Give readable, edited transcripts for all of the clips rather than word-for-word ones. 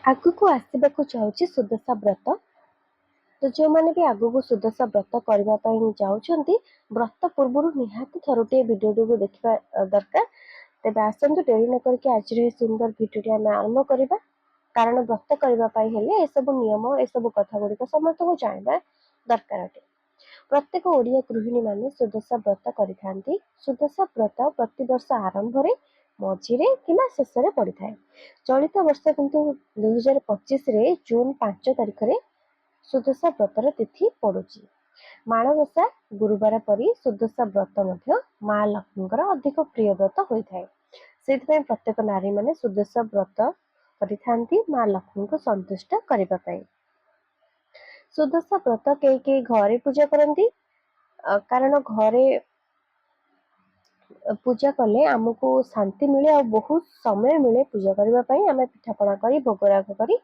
ଆଗକୁ ଆସିବାକୁ ଯାଉଛି ସୁଦଶା ବ୍ରତ। ତ ଯେଉଁମାନେ ବି ଆଗକୁ ସୁଦଶା ବ୍ରତ କରିବା ପାଇଁ ଯାଉଛନ୍ତି, ବ୍ରତ ପୂର୍ବରୁ ନିହାତି ଥରୁଟିଏ ଭିଡ଼ିଓଟିକୁ ଦେଖିବା ଦରକାର। ତେବେ ଆସନ୍ତୁ ଡେରି ନ କରିକି ଆଜିର ଏହି ସୁନ୍ଦର ଭିଡ଼ିଓଟି ଆମେ ଆରମ୍ଭ କରିବା। କାରଣ ବ୍ରତ କରିବା ପାଇଁ ହେଲେ ଏସବୁ ନିୟମ, ଏସବୁ କଥା ଗୁଡ଼ିକ ସମସ୍ତଙ୍କୁ ଜାଣିବା ଦରକାର ଅଟେ। ପ୍ରତ୍ୟେକ ଓଡ଼ିଆ ଗୃହିଣୀମାନେ ସୁଦଶା ବ୍ରତ କରିଥାନ୍ତି। ସୁଦଶା ବ୍ରତ ପ୍ରତିବର୍ଷ ଆରମ୍ଭରେ, ମଝିରେ କିମ୍ବା ଶେଷରେ ପଡ଼ିଥାଏ। ଚଳିତ ବର୍ଷ କିନ୍ତୁ 2025ରେ ଜୁନ୍ 5 ତାରିଖରେ ସୁଦଶା ବ୍ରତର ତିଥି ପଡ଼ୁଛି। ମାଣବସା ଗୁରୁବାର ପରି ସୁଦଶା ବ୍ରତ ମଧ୍ୟ ମା ଲକ୍ଷ୍ମୀଙ୍କର ଅଧିକ ପ୍ରିୟ ବ୍ରତ ହୋଇଥାଏ। ସେଥିପାଇଁ ପ୍ରତ୍ୟେକ ନାରୀମାନେ ସୁଦଶା ବ୍ରତ କରିଥାନ୍ତି ମା ଲକ୍ଷ୍ମୀଙ୍କୁ ସନ୍ତୁଷ୍ଟ କରିବା ପାଇଁ। ସୁଦଶା ବ୍ରତ କେହି କେହି ଘରେ ପୂଜା କରନ୍ତି, କାରଣ ଘରେ ପୂଜା କଲେ ଆମକୁ ଶାନ୍ତି ମିଳେ ଆଉ ବହୁତ ସମୟ ମିଳେ ପୂଜା କରିବା ପାଇଁ। ଆମେ ପିଠାପଣା କରି ଭୋଗରାଗ କରି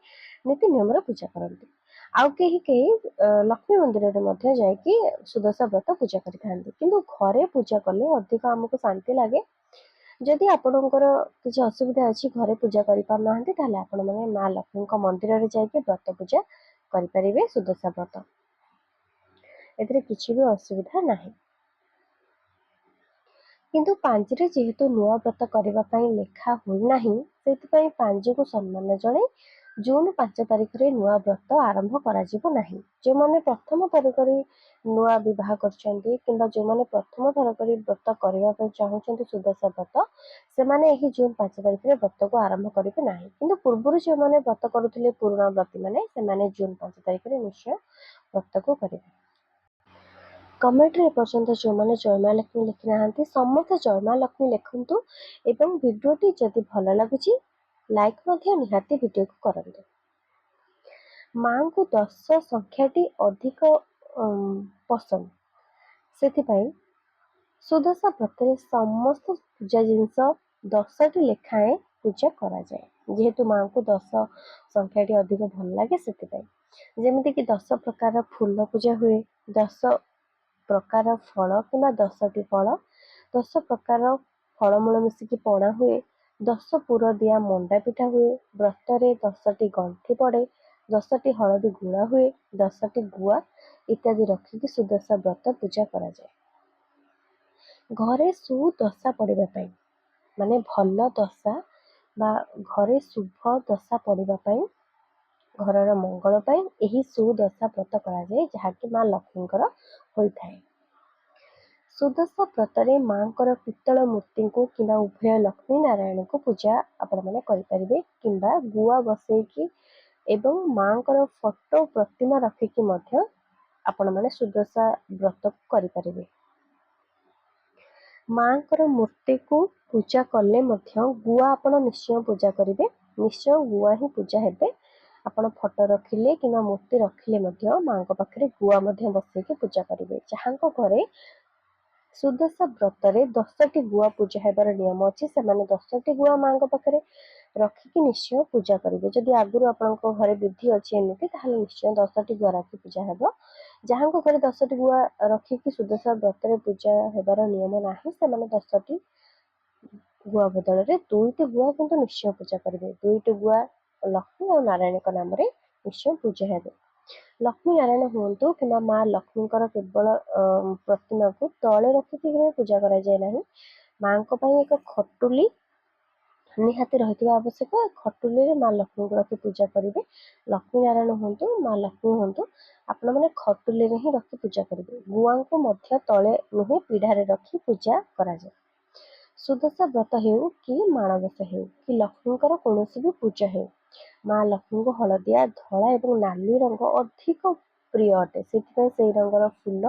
ନୀତି ନିୟମର ପୂଜା କରନ୍ତି। ଆଉ କେହି କେହି ଲକ୍ଷ୍ମୀ ମନ୍ଦିରରେ ମଧ୍ୟ ଯାଇକି ସୁଦଶା ବ୍ରତ ପୂଜା କରିଥାନ୍ତି। କିନ୍ତୁ ଘରେ ପୂଜା କଲେ ଅଧିକ ଆମକୁ ଶାନ୍ତି ଲାଗେ। ଯଦି ଆପଣଙ୍କର କିଛି ଅସୁବିଧା ଅଛି, ଘରେ ପୂଜା କରିପାରୁନାହାନ୍ତି, ତାହେଲେ ଆପଣମାନେ ମା ଲକ୍ଷ୍ମୀଙ୍କ ମନ୍ଦିରରେ ଯାଇକି ବ୍ରତ ପୂଜା କରିପାରିବେ ସୁଦଶା ବ୍ରତ। ଏଥିରେ କିଛି ବି ଅସୁବିଧା ନାହିଁ। କିନ୍ତୁ ପାଞ୍ଜିରେ ଯେହେତୁ ନୂଆ ବ୍ରତ କରିବା ପାଇଁ ଲେଖା ହୋଇନାହିଁ, ସେଥିପାଇଁ ପାଞ୍ଜିକୁ ସମ୍ମାନ ଜଣାଇ ଜୁନ୍ 5 ତାରିଖରେ ନୂଆ ବ୍ରତ ଆରମ୍ଭ କରାଯିବ ନାହିଁ। ଯେଉଁମାନେ ପ୍ରଥମ ଥର କରି ନୂଆ ବିବାହ କରିଛନ୍ତି କିମ୍ବା ଯେଉଁମାନେ ପ୍ରଥମ ଥର କରି ବ୍ରତ କରିବା ପାଇଁ ଚାହୁଁଛନ୍ତି ସୁଦଶା ବ୍ରତ, ସେମାନେ ଏହି ଜୁନ୍ 5 ତାରିଖରେ ବ୍ରତକୁ ଆରମ୍ଭ କରିବେ ନାହିଁ। କିନ୍ତୁ ପୂର୍ବରୁ ଯେଉଁମାନେ ବ୍ରତ କରୁଥିଲେ, ପୁରୁଣା ବ୍ରତୀମାନେ, ସେମାନେ ଜୁନ୍ 5 ତାରିଖରେ ନିଶ୍ଚୟ ବ୍ରତକୁ କରିବେ। କମେଣ୍ଟରେ ଏପର୍ଯ୍ୟନ୍ତ ଯେଉଁମାନେ ଜୟମା ଲକ୍ଷ୍ମୀ ଲେଖି ନାହାନ୍ତି, ସମସ୍ତେ ଜୟମା ଲକ୍ଷ୍ମୀ ଲେଖନ୍ତୁ ଏବଂ ଭିଡ଼ିଓଟି ଯଦି ଭଲ ଲାଗୁଛି ଲାଇକ୍ ମଧ୍ୟ ନିହାତି ଭିଡ଼ିଓକୁ କରନ୍ତୁ। ମାଙ୍କୁ 10 ସଂଖ୍ୟାଟି ଅଧିକ ପସନ୍ଦ, ସେଥିପାଇଁ ସୁଦଶା ବ୍ରତରେ ସମସ୍ତ ପୂଜା ଜିନିଷ 10ଟି ଲେଖାଏଁ ପୂଜା କରାଯାଏ। ଯେହେତୁ ମାଙ୍କୁ 10 ସଂଖ୍ୟାଟି ଅଧିକ ଭଲ ଲାଗେ, ସେଥିପାଇଁ ଯେମିତିକି 10 ପ୍ରକାର ଫୁଲ ପୂଜା ହୁଏ, 10 ପ୍ରକାର ଫଳ କିମ୍ବା 10ଟି ଫଳ, 10 ପ୍ରକାର ଫଳମୂଳ ମିଶିକି ପଣା ହୁଏ, 10 ପୁର ଦିଆ ମଣ୍ଡା ପିଠା ହୁଏ, ବ୍ରତରେ 10ଟି ଗଣ୍ଠି ପଡ଼େ, 10ଟି ହଳଦୀ ଗୁଳା ହୁଏ, 10ଟି ଗୁଆ ଇତ୍ୟାଦି ରଖିକି ସୁଦଶା ବ୍ରତ ପୂଜା କରାଯାଏ। ଘରେ ସୁଦଶା ପଡ଼ିବା ପାଇଁ, ମାନେ ଭଲ ଦଶା ବା ଘରେ ଶୁଭ ଦଶା ପଡ଼ିବା ପାଇଁ, ଘରର ମଙ୍ଗଳ ପାଇଁ ଏହି ସୁଦଶା ବ୍ରତ କରାଯାଏ, ଯାହାକି ମା ଲକ୍ଷ୍ମୀଙ୍କର ହୋଇଥାଏ। ସୁଦଶା ବ୍ରତରେ ମାଙ୍କର ପିତ୍ତଳ ମୂର୍ତ୍ତିଙ୍କୁ କିମ୍ବା ଉଭୟ ଲକ୍ଷ୍ମୀ ନାରାୟଣଙ୍କୁ ପୂଜା ଆପଣମାନେ କରିପାରିବେ, କିମ୍ବା ଗୁଆ ବସେଇକି ଏବଂ ମାଙ୍କର ଫଟୋ ପ୍ରତିମା ରଖିକି ମଧ୍ୟ ଆପଣମାନେ ସୁଦଶା ବ୍ରତକୁ କରିପାରିବେ। ମାଙ୍କର ମୂର୍ତ୍ତିକୁ ପୂଜା କଲେ ମଧ୍ୟ ଗୁଆ ଆପଣ ନିଶ୍ଚୟ ପୂଜା କରିବେ, ନିଶ୍ଚୟ ଗୁଆ ହିଁ ପୂଜା ହେବେ। ଆପଣ ଫଟୋ ରଖିଲେ କିମ୍ବା ମୂର୍ତ୍ତି ରଖିଲେ ମଧ୍ୟ ମାଙ୍କ ପାଖରେ ଗୁଆ ମଧ୍ୟ ବସେଇକି ପୂଜା କରିବେ। ଯାହାଙ୍କ ଘରେ ସୁଦଶା ବ୍ରତରେ 10ଟି ଗୁଆ ପୂଜା ହେବାର ନିୟମ ଅଛି, ସେମାନେ 10ଟି ଗୁଆ ମାଙ୍କ ପାଖରେ ରଖିକି ନିଶ୍ଚୟ ପୂଜା କରିବେ। ଯଦି ଆଗରୁ ଆପଣଙ୍କ ଘରେ ବିଧି ଅଛି ଏମିତି, ତାହେଲେ ନିଶ୍ଚୟ 10ଟି ଗୁଆ ରଖି ପୂଜା ହେବ। ଯାହାଙ୍କ ଘରେ 10ଟି ଗୁଆ ରଖିକି ସୁଦଶା ବ୍ରତରେ ପୂଜା ହେବାର ନିୟମ ନାହିଁ, ସେମାନେ 10ଟି ଗୁଆ ବଦଳରେ 2ଟି ଗୁଆ କିନ୍ତୁ ନିଶ୍ଚୟ ପୂଜା କରିବେ। 2ଟି ଗୁଆ ଲକ୍ଷ୍ମୀ ଆଉ ନାରାୟଣଙ୍କ ନାମରେ ନିଶ୍ଚୟ ପୂଜା ହେବେ। ଲକ୍ଷ୍ମୀ ନାରାୟଣ ହୁଅନ୍ତୁ କିମ୍ବା ମା ଲକ୍ଷ୍ମୀଙ୍କର କେବଳ ପ୍ରତିମାକୁ ତଳେ ରଖିକି ପୂଜା କରାଯାଏ ନାହିଁ। ମାଙ୍କ ପାଇଁ ଏକ ଖଟୁଲି ନିହାତି ରହିଥିବା ଆବଶ୍ୟକ। ଖଟୁଲିରେ ମା ଲକ୍ଷ୍ମୀଙ୍କୁ ରଖି ପୂଜା କରିବେ। ଲକ୍ଷ୍ମୀ ନାରାୟଣ ହୁଅନ୍ତୁ, ମା ଲକ୍ଷ୍ମୀ ହୁଅନ୍ତୁ, ଆପଣମାନେ ଖଟୁଲିରେ ହିଁ ରଖି ପୂଜା କରିବେ। ଗୁଆଙ୍କୁ ମଧ୍ୟ ତଳେ ନୁହେଁ, ପିଢ଼ାରେ ରଖି ପୂଜା କରାଯାଏ। ସୁଦଶା ବ୍ରତ ହେଉ କି ମାଣବସା ହେଉ କି ଲକ୍ଷ୍ମୀଙ୍କର କୌଣସି ବି ପୂଜା ହେଉ, ମା ଲକ୍ଷ୍ମୀଙ୍କୁ ହଳଦିଆ, ଧଳା ଏବଂ ନାଲି ରଙ୍ଗ ଅଧିକ ପ୍ରିୟ ଅଟେ। ସେଥିପାଇଁ ସେହି ରଙ୍ଗର ଫୁଲ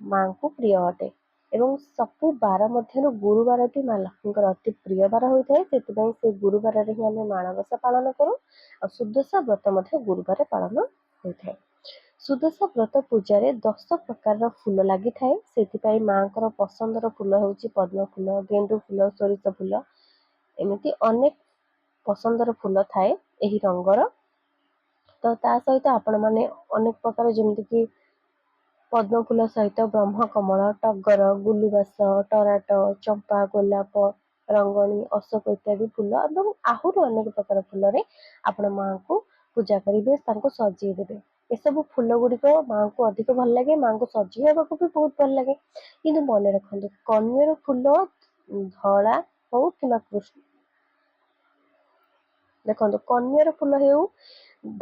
ମାଙ୍କୁ ପ୍ରିୟ ଅଟେ। ଏବଂ ସବୁ ବାର ମଧ୍ୟରୁ ଗୁରୁବାରଟି ମା ଲକ୍ଷ୍ମୀଙ୍କର ଅତି ପ୍ରିୟ ବାର ହୋଇଥାଏ। ସେଥିପାଇଁ ସେ ଗୁରୁବାରରେ ହିଁ ଆମେ ମାଣବସା ପାଳନ କରୁ, ଆଉ ସୁଦଶା ବ୍ରତ ମଧ୍ୟ ଗୁରୁବାର ପାଳନ ହୋଇଥାଏ। ସୁଦଶା ବ୍ରତ ପୂଜାରେ 10 ପ୍ରକାରର ଫୁଲ ଲାଗିଥାଏ। ସେଥିପାଇଁ ମାଙ୍କର ପସନ୍ଦର ଫୁଲ ହେଉଛି ପଦ୍ମ ଫୁଲ, ଗେଣ୍ଡୁ ଫୁଲ, ସୋରିଷ ଫୁଲ, ଏମିତି ଅନେକ ପସନ୍ଦର ଫୁଲ ଥାଏ ଏହି ରଙ୍ଗର। ତ ତା ସହିତ ଆପଣମାନେ ଅନେକ ପ୍ରକାର, ଯେମିତିକି ପଦ୍ମ ଫୁଲ ସହିତ ବ୍ରହ୍ମକମଳ, ଟଗର, ଗୁଲିବାସ, ଟରାଟ, ଚମ୍ପା, ଗୋଲାପ ରଙ୍ଗଣୀ, ଅଶୋକ ଇତ୍ୟାଦି ଫୁଲ ଏବଂ ଆହୁରି ଅନେକ ପ୍ରକାର ଫୁଲରେ ଆପଣ ମାଙ୍କୁ ପୂଜା କରିବେ, ତାଙ୍କୁ ସଜେଇ ଦେବେ। ଏସବୁ ଫୁଲ ଗୁଡ଼ିକ ମାଙ୍କୁ ଅଧିକ ଭଲ ଲାଗେ, ମାଙ୍କୁ ସଜେଇବାକୁ ବି ବହୁତ ଭଲ ଲାଗେ। କିନ୍ତୁ ମନେ ରଖନ୍ତୁ, କନିଅର ଫୁଲ ଧଳା ହଉ କିମ୍ବା କୃଷ୍ଣ, ଦେଖନ୍ତୁ କନିଅର ଫୁଲ ହେଉ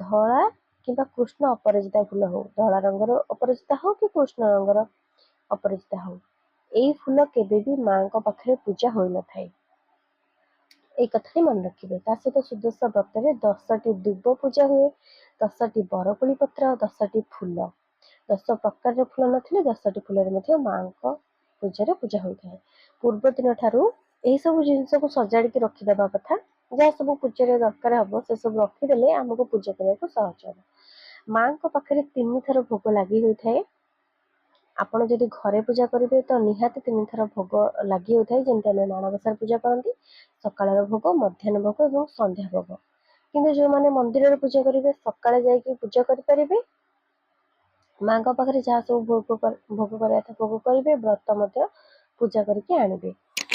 ଧଳା କିମ୍ବା କୃଷ୍ଣ ଅପରାଜିତା ଫୁଲ ହଉ, ଧଳା ରଙ୍ଗର ଅପରାଜିତା ହଉ କି କୃଷ୍ଣ ରଙ୍ଗର ଅପରାଜିତା ହଉ, ଏଇ ଫୁଲ କେବେ ବି ମାଙ୍କ ପାଖରେ ପୂଜା ହୋଇନଥାଏ। ଏଇ କଥାଟି ମନେ ରଖିବେ। ତା ସହିତ ସୁଦଶା ବ୍ରତରେ 10ଟି ଦୁବ ପୂଜା ହୁଏ, 10ଟି ବରକୋଳି ପତ୍ର, 10ଟି ଫୁଲ, 10 ପ୍ରକାରର ଫୁଲ ନଥିଲେ 10ଟି ଫୁଲରେ ମଧ୍ୟ ମାଙ୍କ ପୂଜାରେ ପୂଜା ହୋଇଥାଏ। ପୂର୍ବ ଦିନ ଠାରୁ ଏହିସବୁ ଜିନିଷକୁ ସଜାଡ଼ିକି ରଖିଦେବା କଥା। ଯାହା ସବୁ ପୂଜାରେ ଦରକାର ହବ ସେସବୁ ରଖିଦେଲେ ଆମକୁ ପୂଜା କରିବାକୁ ସହଜ ହେବ। ମାଙ୍କ ପାଖରେ 3 ଥର ଭୋଗ ଲାଗି ହୋଇଥାଏ। ଆପଣ ଯଦି ଘରେ ପୂଜା କରିବେ ତ ନିହାତି 3 ଥର ଭୋଗ ଲାଗି ହୋଇଥାଏ, ଯେମିତି ଆମେ ମାଣବସାରେ ପୂଜା କରନ୍ତି, ସକାଳର ଭୋଗ, ମଧ୍ୟାହ୍ନ ଭୋଗ ଏବଂ ସନ୍ଧ୍ୟା ଭୋଗ। କିନ୍ତୁ ଯେଉଁମାନେ ମନ୍ଦିରରେ ପୂଜା କରିବେ ସକାଳେ ଯାଇକି ପୂଜା କରିପାରିବେ, ମାଙ୍କ ପାଖରେ ଯାହା ସବୁ ଭୋଗ କରିବା କଥା ଭୋଗ କରିବେ, ବ୍ରତ ମଧ୍ୟ ପୂଜା କରିକି ଆଣିବେ।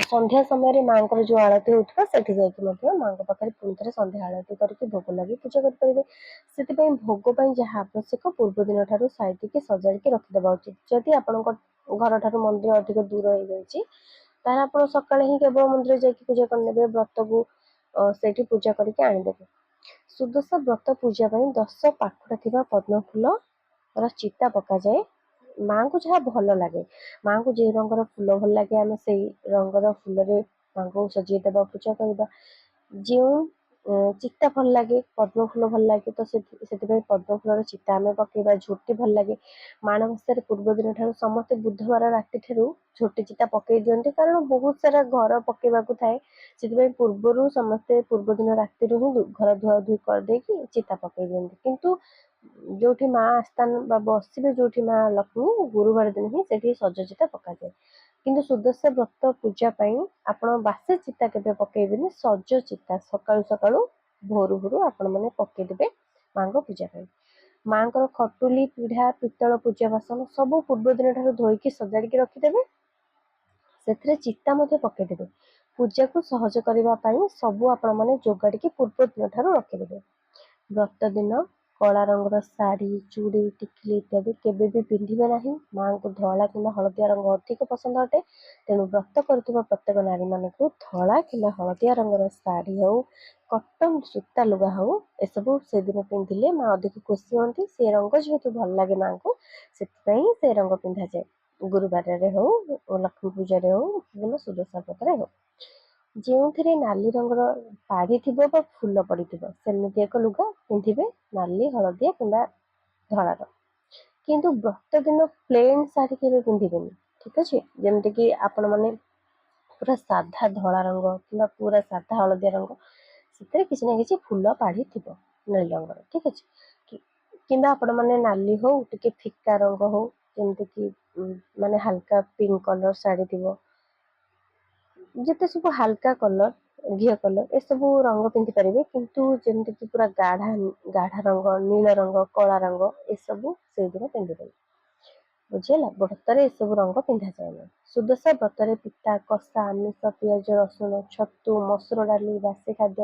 ସନ୍ଧ୍ୟା ସମୟରେ ମାଙ୍କର ଯେଉଁ ଆଳତି ହେଉଥିବ ସେଠି ଯାଇକି ମଧ୍ୟ ମାଙ୍କ ପାଖରେ ପୁଣି ଥରେ ସନ୍ଧ୍ୟା ଆଳତି କରିକି ଭୋଗ ଲାଗି ପୂଜା କରିପାରିବେ। ସେଥିପାଇଁ ଭୋଗ ପାଇଁ ଯାହା ଆବଶ୍ୟକ ପୂର୍ବ ଦିନ ଠାରୁ ସାଇତିକି ସଜାଡ଼ିକି ରଖିଦେବା ଉଚିତ। ଯଦି ଆପଣଙ୍କ ଘରଠାରୁ ମନ୍ଦିର ଅଧିକ ଦୂର ହେଇଯାଇଛି ତାହେଲେ ଆପଣ ସକାଳେ ହିଁ କେବଳ ମନ୍ଦିର ଯାଇକି ପୂଜା କରିନେବେ, ବ୍ରତକୁ ସେଇଠି ପୂଜା କରିକି ଆଣିଦେବେ। ସୁଦଶା ବ୍ରତ ପୂଜା ପାଇଁ 10 ପାଖୁଡ଼ା ଥିବା ପଦ୍ମ ଫୁଲର ଚିତା ପକାଯାଏ। ମାଙ୍କୁ ଯାହା ଭଲ ଲାଗେ, ମାଙ୍କୁ ଯେଉଁ ରଙ୍ଗର ଫୁଲ ଭଲ ଲାଗେ ଆମେ ସେଇ ରଙ୍ଗର ଫୁଲରେ ମାଙ୍କୁ ସଜେଇ ଦେବା, ପୂଜା କରିବା। ଯେଉଁ ଚିତା ଭଲ ଲାଗେ, ପଦ୍ମ ଫୁଲ ଭଲ ଲାଗେ ତ ସେଥିପାଇଁ ପଦ୍ମ ଫୁଲର ଚିତା ଆମେ ପକେଇବା। ଝୋଟି ଭଲ ଲାଗେ, ମାଣବସାରେ ପୂର୍ବ ଦିନ ଠାରୁ ସମସ୍ତେ ବୁଧବାର ରାତି ଠାରୁ ଝୋଟି ଚିତା ପକେଇ ଦିଅନ୍ତି, କାରଣ ବହୁତ ସାରା ଘର ପକେଇବାକୁ ଥାଏ। ସେଥିପାଇଁ ପୂର୍ବରୁ ସମସ୍ତେ ପୂର୍ବ ଦିନ ରାତିରୁ ହିଁ ଘର ଧୁଆଧୁଇ କରିଦେଇକି ଚିତା ପକେଇ ଦିଅନ୍ତି। କିନ୍ତୁ ଯେଉଁଠି ମା ଆସ୍ଥାନ ବା ବସିବେ, ଯେଉଁଠି ମା ଲକ୍ଷ୍ମୀ, ଗୁରୁବାର ଦିନ ହିଁ ସେଠି ସଜ ଚିତା ପକାଯାଏ। କିନ୍ତୁ ସୁଦଶା ବ୍ରତ ପୂଜା ପାଇଁ ଆପଣ ବାସି ଚିତା କେବେ ପକେଇବେନି, ସଜ ଚିତା ସକାଳୁ ସକାଳୁ ଭୋରୁ ଭୋରୁ ଆପଣମାନେ ପକେଇଦେବେ ମାଙ୍କ ପୂଜା ପାଇଁ। ମାଙ୍କର ଖଟୁଲି, ପିଢ଼ା, ପିତ୍ତଳ ପୂଜା ବାସନ ସବୁ ପୂର୍ବ ଦିନ ଠାରୁ ଧୋଇକି ସଜାଡ଼ିକି ରଖିଦେବେ, ସେଥିରେ ଚିତା ମଧ୍ୟ ପକେଇଦେବେ। ପୂଜାକୁ ସହଜ କରିବା ପାଇଁ ସବୁ ଆପଣମାନେ ଯୋଗାଡ଼ିକି ପୂର୍ବ ଦିନ ଠାରୁ ରଖିଦେବେ। ବ୍ରତ ଦିନ କଳା ରଙ୍ଗର ଶାଢ଼ୀ, ଚୁଡ଼ି, ଟିକିଲି ଇତ୍ୟାଦି କେବେ ବି ପିନ୍ଧିବେ ନାହିଁ। ମାଙ୍କୁ ଧଳା କିମ୍ବା ହଳଦିଆ ରଙ୍ଗ ଅଧିକ ପସନ୍ଦ ଅଟେ, ତେଣୁ ବ୍ରତ କରୁଥିବା ପ୍ରତ୍ୟେକ ନାରୀମାନଙ୍କୁ ଧଳା କିମ୍ବା ହଳଦିଆ ରଙ୍ଗର ଶାଢ଼ୀ ହେଉ, କଟନ ସୂତା ଲୁଗା ହେଉ, ଏସବୁ ସେଦିନ ପିନ୍ଧିଲେ ମା ଅଧିକ ଖୁସି ହୁଅନ୍ତି। ସେ ରଙ୍ଗ ଯେହେତୁ ଭଲ ଲାଗେ ମାଙ୍କୁ, ସେଥିପାଇଁ ସେ ରଙ୍ଗ ପିନ୍ଧାଯାଏ। ଗୁରୁବାରରେ ହେଉ, ଲକ୍ଷ୍ମୀ ପୂଜାରେ ହେଉ କିମ୍ବା ସୁଦଶା ବ୍ରତରେ ହେଉ। ଯେଉଁଥିରେ ନାଲି ରଙ୍ଗର ଶାଢ଼ୀ ଥିବ ବା ଫୁଲ ପଡ଼ିଥିବ ସେମିତି ଏକ ଲୁଗା ପିନ୍ଧିବେ, ନାଲି, ହଳଦିଆ କିମ୍ବା ଧଳାର। କିନ୍ତୁ ବ୍ରତ ଦିନ ପ୍ଲେନ୍ ଶାଢ଼ୀ କେବେ ପିନ୍ଧିବେନି, ଠିକ୍ ଅଛି। ଯେମିତିକି ଆପଣମାନେ ପୁରା ସାଧା ଧଳା ରଙ୍ଗ କିମ୍ବା ପୁରା ସାଧା ହଳଦିଆ ରଙ୍ଗ, ସେଥିରେ କିଛି ନା କିଛି ଫୁଲ ପାଢ଼ୀ ଥିବ ନୀଳ ରଙ୍ଗର, ଠିକ୍ ଅଛି। କିମ୍ବା ଆପଣମାନେ ନାଲି ହେଉ, ଟିକେ ଫିକା ରଙ୍ଗ ହେଉ, ଯେମିତିକି ମାନେ ହାଲକା ପିଙ୍କ କଲର ଶାଢ଼ୀ ଥିବ, ଯେତେ ସବୁ ହାଲକା କଲର, ଘିଅ କଲର, ଏସବୁ ରଙ୍ଗ ପିନ୍ଧିପାରିବେ। କିନ୍ତୁ ଯେମିତିକି ପୁରା ଗାଢ଼ା ରଙ୍ଗ, ନୀଳ ରଙ୍ଗ, କଳା ରଙ୍ଗ ଏସବୁ ସେଇଦିନ ପିନ୍ଧିପାରିବେ, ବୁଝିହେଲା। ବ୍ରତରେ ଏସବୁ ରଙ୍ଗ ପିନ୍ଧାଯାଏ ନାହିଁ। ସୁଦଶା ବ୍ରତରେ ପିତା, କଷା, ଆମିଷ, ପିଆଜ, ରସୁଣ, ଛତୁ, ମସୁର ଡାଲି, ବାସି ଖାଦ୍ୟ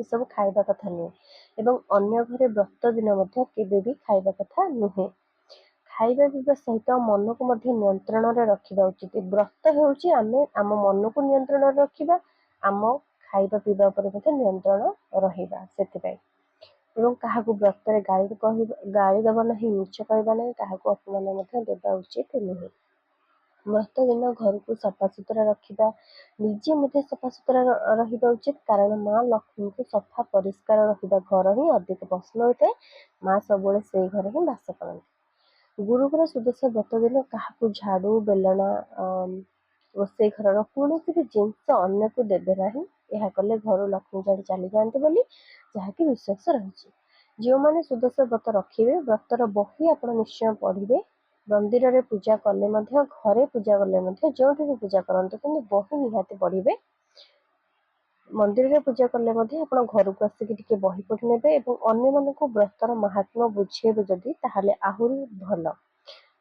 ଏସବୁ ଖାଇବା କଥା ନୁହେଁ ଏବଂ ଅନ୍ୟ ଘରେ ବ୍ରତ ଦିନ ମଧ୍ୟ କେବେ ବି ଖାଇବା କଥା ନୁହେଁ। ଖାଇବା ପିଇବା ସହିତ ମନକୁ ମଧ୍ୟ ନିୟନ୍ତ୍ରଣରେ ରଖିବା ଉଚିତ। ବ୍ରତ ହେଉଛି ଆମେ ଆମ ମନକୁ ନିୟନ୍ତ୍ରଣରେ ରଖିବା, ଆମ ଖାଇବା ପିଇବା ଉପରେ ମଧ୍ୟ ନିୟନ୍ତ୍ରଣ ରହିବା ସେଥିପାଇଁ। ଏବଂ କାହାକୁ ବ୍ରତରେ ଗାଳି ଦେବା ନାହିଁ, ମିଛ କହିବା ନାହିଁ, କାହାକୁ ଅପମାନ ମଧ୍ୟ ଦେବା ଉଚିତ ନୁହେଁ। ବ୍ରତ ଦିନ ଘରକୁ ସଫାସୁତୁରା ରଖିବା, ନିଜେ ମଧ୍ୟ ସଫାସୁତୁରା ରହିବା ଉଚିତ, କାରଣ ମା ଲକ୍ଷ୍ମୀଙ୍କୁ ସଫା ପରିଷ୍କାର ରହିବା ଘର ହିଁ ଅଧିକ ପସନ୍ଦ ହୋଇଥାଏ। ମା ସବୁବେଳେ ସେଇ ଘରେ ହିଁ ବାସ କରନ୍ତି। ଗୁରୁବାର ସୁଦଶା ବ୍ରତ ଦିନ କାହାକୁ ଝାଡ଼ୁ, ବେଲଣା, ରୋଷେଇ ଘରର କୌଣସି ବି ଜିନିଷ ଅନ୍ୟକୁ ଦେବେ ନାହିଁ। ଏହା କଲେ ଘରୁ ଲକ୍ଷ୍ମୀ ଝାଡ଼ି ଚାଲିଯାଆନ୍ତି ବୋଲି ଯାହାକି ବିଶ୍ୱାସ ରହିଛି। ଯେଉଁମାନେ ସୁଦଶା ବ୍ରତ ରଖିବେ, ବ୍ରତର ବହି ଆପଣ ନିଶ୍ଚୟ ପଢ଼ିବେ। ମନ୍ଦିରରେ ପୂଜା କଲେ ମଧ୍ୟ, ଘରେ ପୂଜା କଲେ ମଧ୍ୟ, ଯେଉଁଠି ବି ପୂଜା କରନ୍ତୁ କିନ୍ତୁ ବହି ନିହାତି ପଢ଼ିବେ। ମନ୍ଦିରରେ ପୂଜା କଲେ ମଧ୍ୟ ଆପଣ ଘରକୁ ଆସିକି ଟିକେ ବହି ପଢ଼ି ନେବେ ଏବଂ ଅନ୍ୟମାନଙ୍କୁ ବ୍ରତର ମାହାତ୍ମ୍ୟ ବୁଝେଇବେ ଯଦି, ତାହେଲେ ଆହୁରି ଭଲ।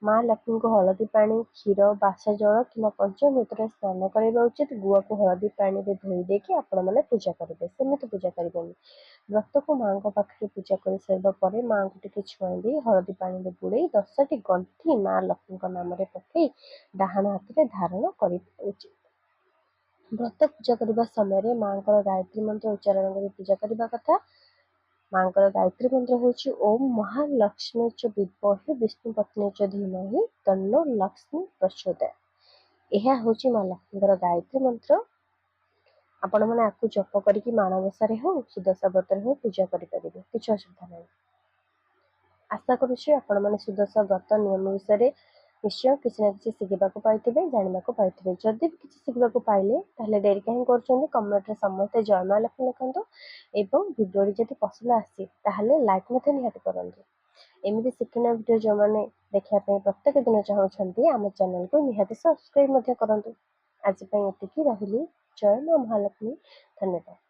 ମା ଲକ୍ଷ୍ମୀଙ୍କୁ ହଳଦୀ ପାଣି, କ୍ଷୀର, ବାସ ଜଳ କିମ୍ବା ପଞ୍ଚାମୃତରେ ସ୍ନାନ କରିବା ଉଚିତ। ଗୁଆକୁ ହଳଦୀ ପାଣିରେ ଧୋଇ ଦେଇକି ଆପଣମାନେ ପୂଜା କରିବେ, ସେମିତି ପୂଜା କରିବେନି। ବ୍ରତକୁ ମାଙ୍କ ପାଖରେ ପୂଜା କରିସାରିବା ପରେ ମାଙ୍କୁ ଟିକେ ଛୁଆଁ ଦେଇ ହଳଦୀ ପାଣିରେ ବୁଡ଼େଇ 10ଟି ଗଣ୍ଠି ମା ଲକ୍ଷ୍ମୀଙ୍କ ନାମରେ ପକାଇ ଡାହାଣ ହାତରେ ଧାରଣ କରିବା ଉଚିତ। ବ୍ରତ ପୂଜା କରିବା ସମୟରେ ମାଙ୍କର ଗାୟତ୍ରୀ ମନ୍ତ୍ର ଉଚ୍ଚାରଣ କରି ପୂଜା କରିବା କଥା। ମାଙ୍କର ଗାୟତ୍ରୀ ମନ୍ତ୍ର ହେଉଛି ଓମ୍ ମହାଲକ୍ଷ୍ମୀ ଚ ବିଦ୍ମହେ ବିଷ୍ଣୁ ପତ୍ନୀ ଚ ଧୀମହି ତନ୍ନୋ ଲକ୍ଷ୍ମୀ ପ୍ରଚୋଦୟାତ୍। ଏହା ହେଉଛି ମା ଲକ୍ଷ୍ମୀଙ୍କର ଗାୟତ୍ରୀ ମନ୍ତ୍ର। ଆପଣମାନେ ଆକୁ ଜପ କରିକି ମାଣବସାରେ ହଉ ସୁଦଶା ବ୍ରତରେ ହଉ ପୂଜା କରିପାରିବେ, କିଛି ଅସୁବିଧା ନାହିଁ। ଆଶା କରୁଛି ଆପଣମାନେ ସୁଦଶା ବ୍ରତ ନିୟମ ବିଷୟରେ ନିଶ୍ଚୟ କିଛି ନା କିଛି ଶିଖିବାକୁ ପାଇଥିବେ, ଜାଣିବାକୁ ପାଇଥିବେ। ଯଦି ବି କିଛି ଶିଖିବାକୁ ପାଇଲେ ତାହେଲେ ଡେରି କାହିଁ କରୁଛନ୍ତି, କମେଣ୍ଟରେ ସମସ୍ତେ ଜୟ ମା ଲକ୍ଷ୍ମୀ ଲେଖନ୍ତୁ ଏବଂ ଭିଡ଼ିଓଟି ଯଦି ପସନ୍ଦ ଆସିଛି ତାହେଲେ ଲାଇକ୍ ମଧ୍ୟ ନିହାତି କରନ୍ତୁ। ଏମିତି ଶିକ୍ଷଣୀୟ ଭିଡ଼ିଓ ଯେଉଁମାନେ ଦେଖିବା ପାଇଁ ପ୍ରତ୍ୟେକ ଦିନ ଚାହୁଁଛନ୍ତି ଆମ ଚ୍ୟାନେଲକୁ ନିହାତି ସବସ୍କ୍ରାଇବ୍ ମଧ୍ୟ କରନ୍ତୁ। ଆଜି ପାଇଁ ଏତିକି, ରହିଲି। ଜୟ ମା ମହାଲକ୍ଷ୍ମୀ। ଧନ୍ୟବାଦ।